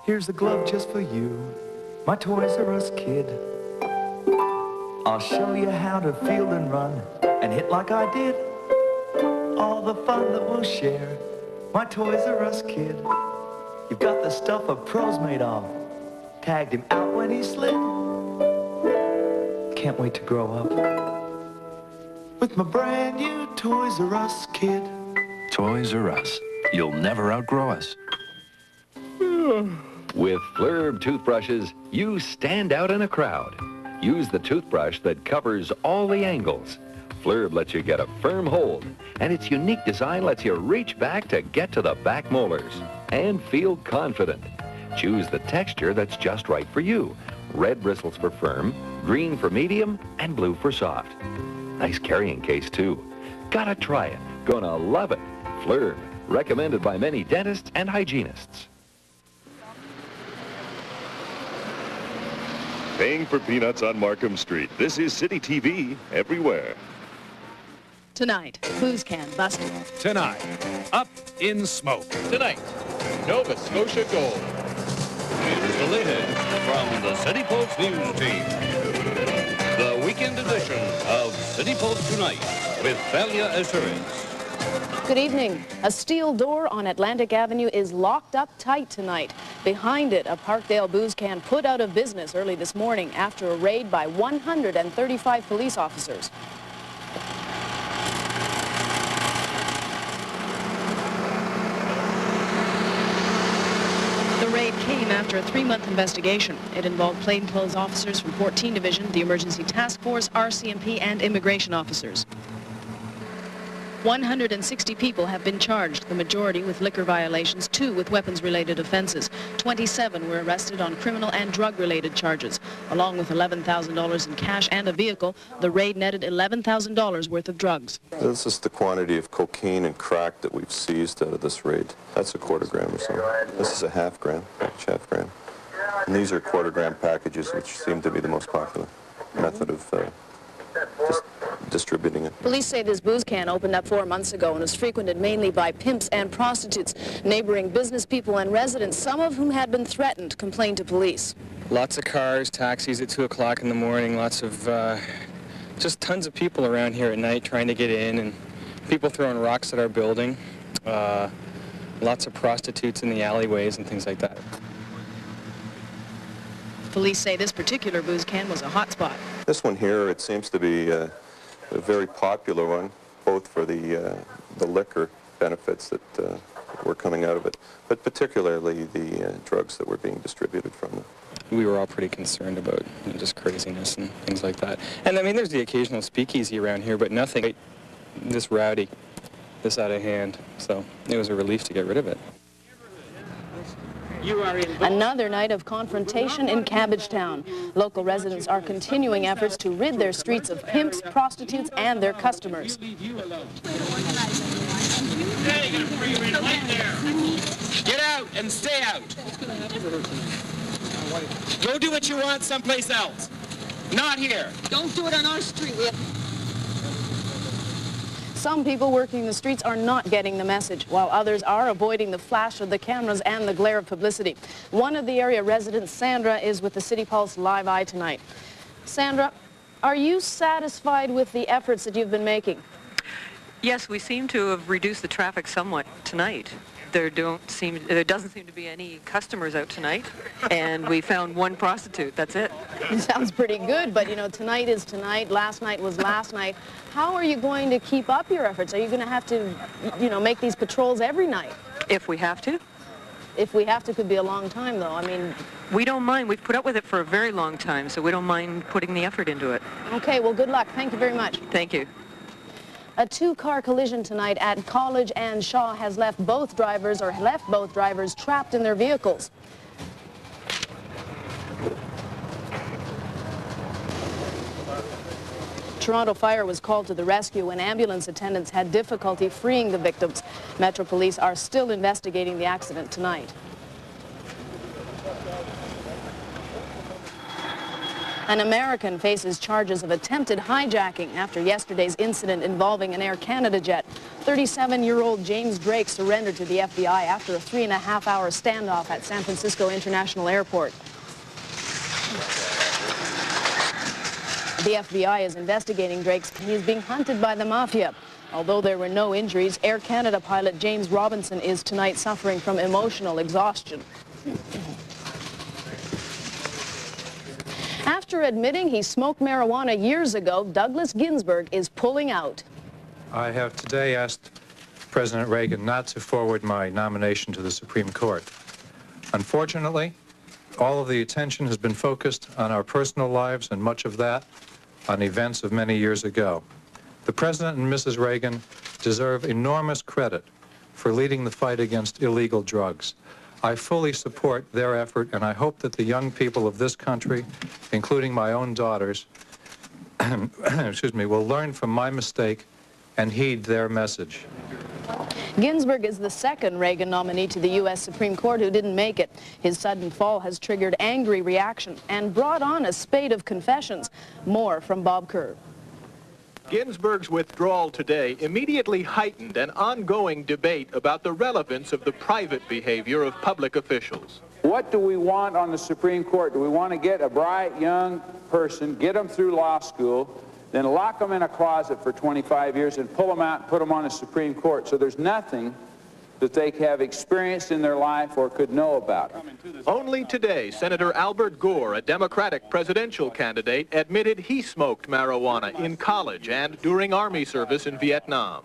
Here's a glove just for you, my Toys R Us kid. I'll show you how to field and run and hit like I did. All the fun that we'll share, my Toys R Us kid. You've got the stuff a pro's made of. Tagged him out when he slid. Can't wait to grow up with my brand new Toys R Us kid. Toys R Us. You'll never outgrow us. With Flurb toothbrushes, you stand out in a crowd. Use the toothbrush that covers all the angles. Flurb lets you get a firm hold, and its unique design lets you reach back to get to the back molars and feel confident. Choose the texture that's just right for you. Red bristles for firm, green for medium, and blue for soft. Nice carrying case, too. Gotta try it. Gonna love it. Flurb, recommended by many dentists and hygienists. Paying for peanuts on Markham Street. This is City TV everywhere. Tonight, booze can busted. Tonight, up in smoke. Tonight, Nova Scotia Gold. Here's the latest from the CityPulse News team. The weekend edition of CityPulse Tonight with Thalia Assurance. Good evening. A steel door on Atlantic Avenue is locked up tight tonight. Behind it, a Parkdale booze can put out of business early this morning after a raid by 135 police officers. The raid came after a 3-month investigation. It involved plainclothes officers from 14 Division, the Emergency Task Force, RCMP, and immigration officers. 160 people have been charged, the majority with liquor violations, 2 with weapons-related offenses. 27 were arrested on criminal and drug-related charges. Along with $11,000 in cash and a vehicle, the raid netted $11,000 worth of drugs. This is the quantity of cocaine and crack that we've seized out of this raid. That's a quarter-gram or so. This is a half-gram, half-gram. And these are quarter-gram packages, which seem to be the most popular method of just distributing it. Police say this booze can opened up 4 months ago and was frequented mainly by pimps and prostitutes. Neighboring business people and residents, some of whom had been threatened, complained to police. Lots of cars, taxis at 2 o'clock in the morning, lots of, just tons of people around here at night trying to get in, and people throwing rocks at our building. Lots of prostitutes in the alleyways and things like that. Police say this particular booze can was a hot spot. This one here, it seems to be a very popular one, both for the liquor benefits that were coming out of it, but particularly the drugs that were being distributed from them. We were all pretty concerned about just craziness and things like that. And I mean, there's the occasional speakeasy around here, but nothing this rowdy, this out of hand. So it was a relief to get rid of it. Another night of confrontation in Cabbagetown. Local residents are continuing efforts to rid their streets of pimps, prostitutes, and their customers. Get out and stay out. Go do what you want someplace else. Not here. Don't do it on our street. Some people working the streets are not getting the message, while others are avoiding the flash of the cameras and the glare of publicity. One of the area residents, Sandra, is with the CityPulse Live Eye tonight. Sandra, are you satisfied with the efforts that you've been making? Yes, we seem to have reduced the traffic somewhat tonight. There doesn't seem to be any customers out tonight, and we found 1 prostitute. That's it. It sounds pretty good, but you know, tonight is tonight, last night was last night. How are you going to keep up your efforts? Are you going to have to, you know, make these patrols every night? If we have to. If we have to could be a long time, though. I mean... We don't mind. We've put up with it for a very long time, so we don't mind putting the effort into it. Okay, well, good luck. Thank you very much. Thank you. A 2-car collision tonight at College and Shaw has left both drivers trapped in their vehicles. Toronto Fire was called to the rescue when ambulance attendants had difficulty freeing the victims. Metro Police are still investigating the accident tonight. An American faces charges of attempted hijacking after yesterday's incident involving an Air Canada jet. 37-year-old James Drake surrendered to the FBI after a 3.5-hour standoff at San Francisco International Airport. The FBI is investigating Drake's. He is being hunted by the mafia. Although there were no injuries, Air Canada pilot James Robinson is tonight suffering from emotional exhaustion. After admitting he smoked marijuana years ago, Douglas Ginsburg is pulling out. I have today asked President Reagan not to forward my nomination to the Supreme Court. Unfortunately, all of the attention has been focused on our personal lives, and much of that on events of many years ago. The President and Mrs. Reagan deserve enormous credit for leading the fight against illegal drugs. I fully support their effort, and I hope that the young people of this country, including my own daughters, excuse me, will learn from my mistake and heed their message. Ginsburg is the second Reagan nominee to the U.S. Supreme Court who didn't make it. His sudden fall has triggered angry reaction and brought on a spate of confessions. More from Bob Kerr. Ginsburg's withdrawal today immediately heightened an ongoing debate about the relevance of the private behavior of public officials. What do we want on the Supreme Court? Do we want to get a bright young person, get them through law school, then lock them in a closet for 25 years and pull them out and put them on the Supreme Court so there's nothing that they have experienced in their life or could know about? Only today, Senator Albert Gore, a Democratic presidential candidate, admitted he smoked marijuana in college and during Army service in Vietnam.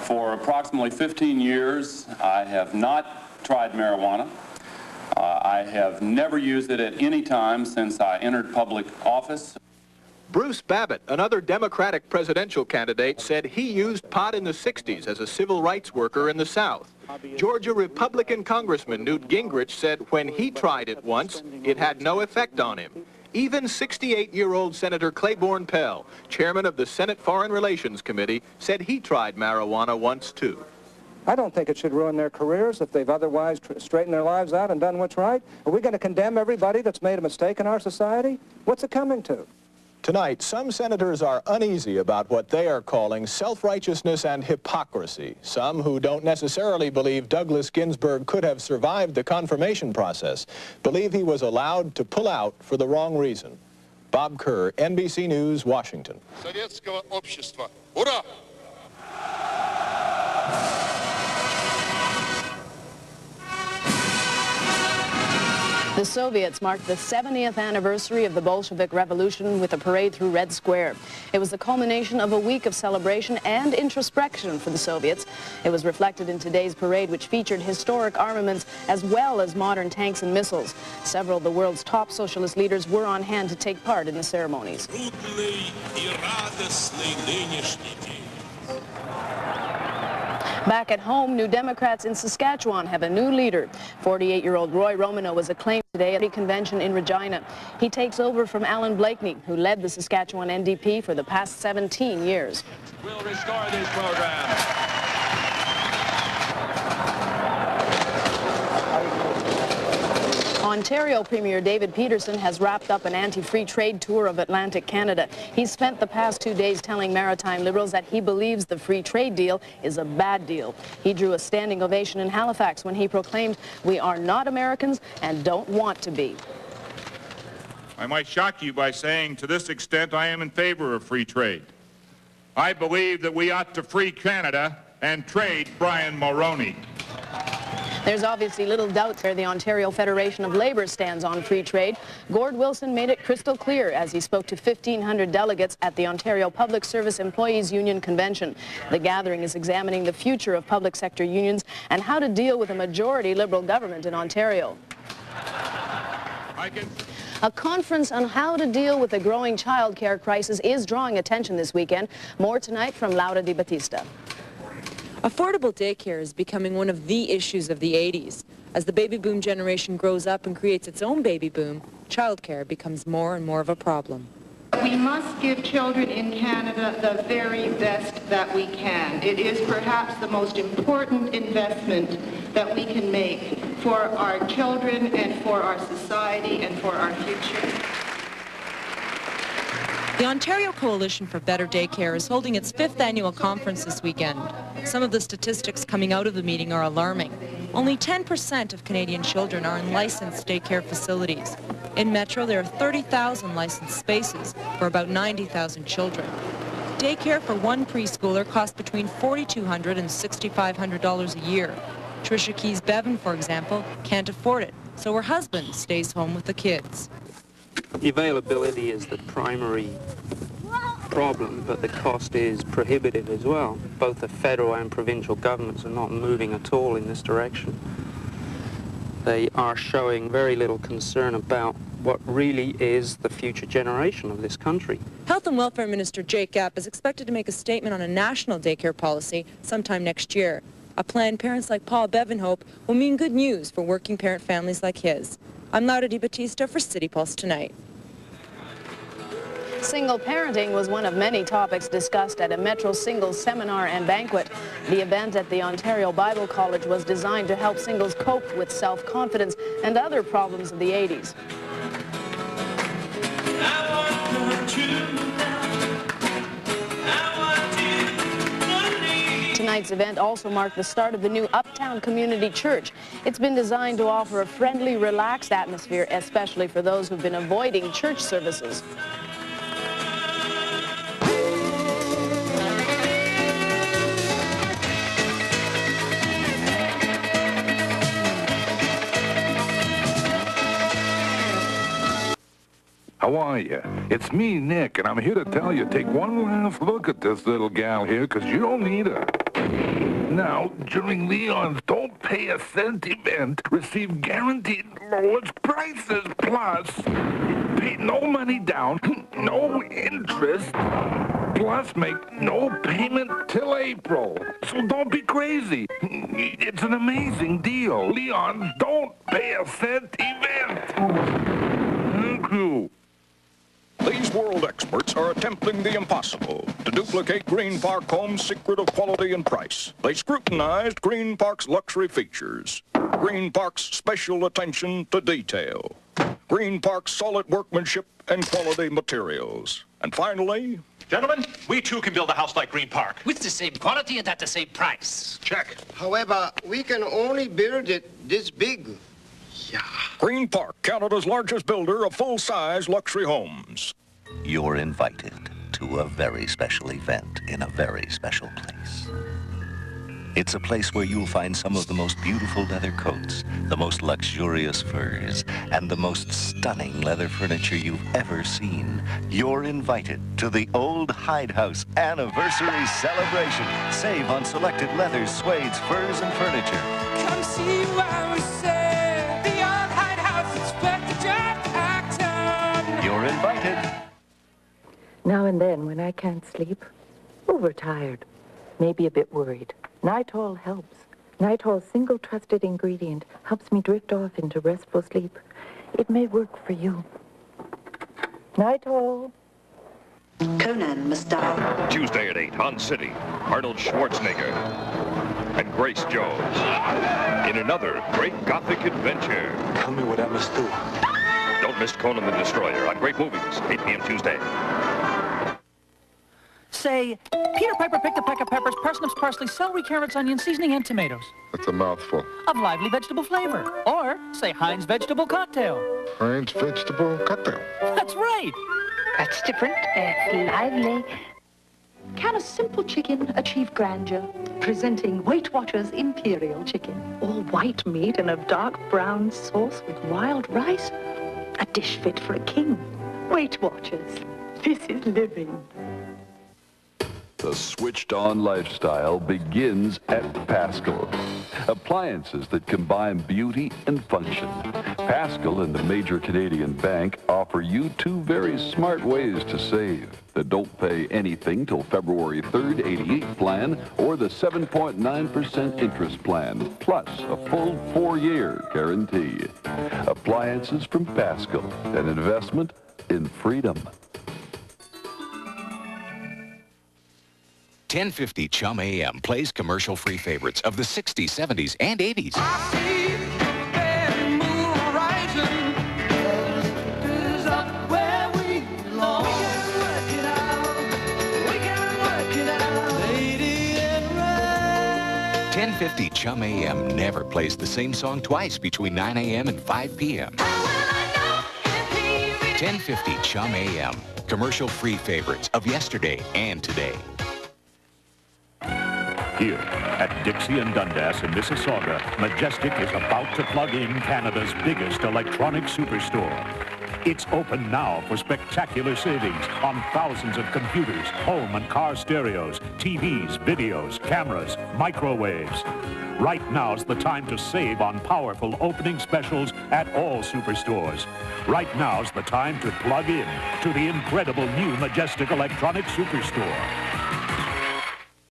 For approximately 15 years, I have not tried marijuana. I have never used it at any time since I entered public office. Bruce Babbitt, another Democratic presidential candidate, said he used pot in the 60s as a civil rights worker in the South. Georgia Republican Congressman Newt Gingrich said when he tried it once, it had no effect on him. Even 68-year-old Senator Claiborne Pell, chairman of the Senate Foreign Relations Committee, said he tried marijuana once too. I don't think it should ruin their careers if they've otherwise straightened their lives out and done what's right. Are we going to condemn everybody that's made a mistake in our society? What's it coming to? Tonight, some senators are uneasy about what they are calling self-righteousness and hypocrisy. Some who don't necessarily believe Douglas Ginsburg could have survived the confirmation process believe he was allowed to pull out for the wrong reason. Bob Kerr, NBC News, Washington. Советского общества. Ура! The Soviets marked the 70th anniversary of the Bolshevik Revolution with a parade through Red Square. It was the culmination of a week of celebration and introspection for the Soviets. It was reflected in today's parade, which featured historic armaments as well as modern tanks and missiles. Several of the world's top socialist leaders were on hand to take part in the ceremonies. Back at home, New Democrats in Saskatchewan have a new leader. 48-year-old Roy Romano was acclaimed today at a convention in Regina. He takes over from Alan Blakeney, who led the Saskatchewan NDP for the past 17 years. We'll restore this program. Ontario Premier David Peterson has wrapped up an anti-free trade tour of Atlantic Canada. He's spent the past 2 days telling maritime liberals that he believes the free trade deal is a bad deal. He drew a standing ovation in Halifax when he proclaimed, "We are not Americans and don't want to be." I might shock you by saying to this extent I am in favor of free trade. I believe that we ought to free Canada and trade Brian Mulroney. There's obviously little doubt where the Ontario Federation of Labour stands on free trade. Gord Wilson made it crystal clear as he spoke to 1,500 delegates at the Ontario Public Service Employees Union Convention. The gathering is examining the future of public sector unions and how to deal with a majority Liberal government in Ontario. A conference on how to deal with the growing child care crisis is drawing attention this weekend. More tonight from Laura Di Battista. Affordable daycare is becoming one of the issues of the 80s. As the baby boom generation grows up and creates its own baby boom, childcare becomes more and more of a problem. We must give children in Canada the very best that we can. It is perhaps the most important investment that we can make for our children and for our society and for our future. The Ontario Coalition for Better Daycare is holding its 5th annual conference this weekend. Some of the statistics coming out of the meeting are alarming. Only 10% of Canadian children are in licensed daycare facilities. In Metro, there are 30,000 licensed spaces for about 90,000 children. Daycare for one preschooler costs between $4,200 and $6,500 a year. Tricia Keys-Bevan, for example, can't afford it, so her husband stays home with the kids. Availability is the primary problem, but the cost is prohibitive as well. Both the federal and provincial governments are not moving at all in this direction. They are showing very little concern about what really is the future generation of this country. Health and Welfare Minister Jake Gapp is expected to make a statement on a national daycare policy sometime next year. A plan parents like Paul Bevan hope will mean good news for working parent families like his. I'm Laura Di Battista for CityPulse Tonight. Single parenting was one of many topics discussed at a Metro Singles seminar and banquet. The event at the Ontario Bible College was designed to help singles cope with self-confidence and other problems of the 80s. Tonight's event also marked the start of the new Uptown Community Church. It's been designed to offer a friendly, relaxed atmosphere, especially for those who've been avoiding church services. How are you? It's me, Nick, and I'm here to tell you, take one last look at this little gal here, because you don't need her. Now, during Leon's Don't Pay a Cent event, receive guaranteed lowest prices, plus pay no money down, no interest, plus make no payment till April. So don't be crazy. It's an amazing deal. Leon's Don't Pay a Cent event. Thank you. These world experts are attempting the impossible, to duplicate Green Park Home's secret of quality and price. They scrutinized Green Park's luxury features, Green Park's special attention to detail, Green Park's solid workmanship and quality materials. And finally... Gentlemen, we too can build a house like Green Park. With the same quality and at the same price. Check. However, we can only build it this big. Yeah. Green Park, Canada's largest builder of full-size luxury homes. You're invited to a very special event in a very special place. It's a place where you'll find some of the most beautiful leather coats, the most luxurious furs, and the most stunning leather furniture you've ever seen. You're invited to the Old Hide House Anniversary Celebration. Save on selected leathers, suedes, furs, and furniture. Come see what we say. The Old Hide House, Inspector Jack Acton. You're invited. Now and then, when I can't sleep, overtired, maybe a bit worried, Nitol helps. Nitol's single trusted ingredient helps me drift off into restful sleep. It may work for you. Nitol. Conan must die. Tuesday at 8 on City. Arnold Schwarzenegger and Grace Jones in another great Gothic adventure. Tell me what I must do. Don't miss Conan the Destroyer on Great Movies, 8 p.m. Tuesday. Say, Peter Piper picked a peck of peppers, parsnips, parsley, celery, carrots, onions, seasoning, and tomatoes. That's a mouthful. Of lively vegetable flavor. Or, say, Heinz vegetable cocktail. Heinz vegetable cocktail. That's right. That's different. That's lively. Can a simple chicken achieve grandeur? Presenting Weight Watchers Imperial Chicken. All white meat in a dark brown sauce with wild rice. A dish fit for a king. Weight Watchers. This is living. The switched-on lifestyle begins at Pascal. Appliances that combine beauty and function. Pascal and the major Canadian bank offer you two very smart ways to save. The don't pay anything till February 3rd 88 plan or the 7.9% interest plan, plus a full 4-year guarantee. Appliances from Pascal, an investment in freedom. 1050 Chum AM plays commercial-free favorites of the 60s, 70s, and 80s. 1050 Chum AM never plays the same song twice between 9 a.m. and 5 p.m. 1050 Chum AM. Commercial-free favorites of yesterday and today. Here at Dixie and Dundas in Mississauga, Majestic is about to plug in Canada's biggest electronic superstore. It's open now for spectacular savings on thousands of computers, home and car stereos, TVs, videos, cameras, microwaves. Right now's the time to save on powerful opening specials at all superstores. Right now's the time to plug in to the incredible new Majestic Electronic Superstore.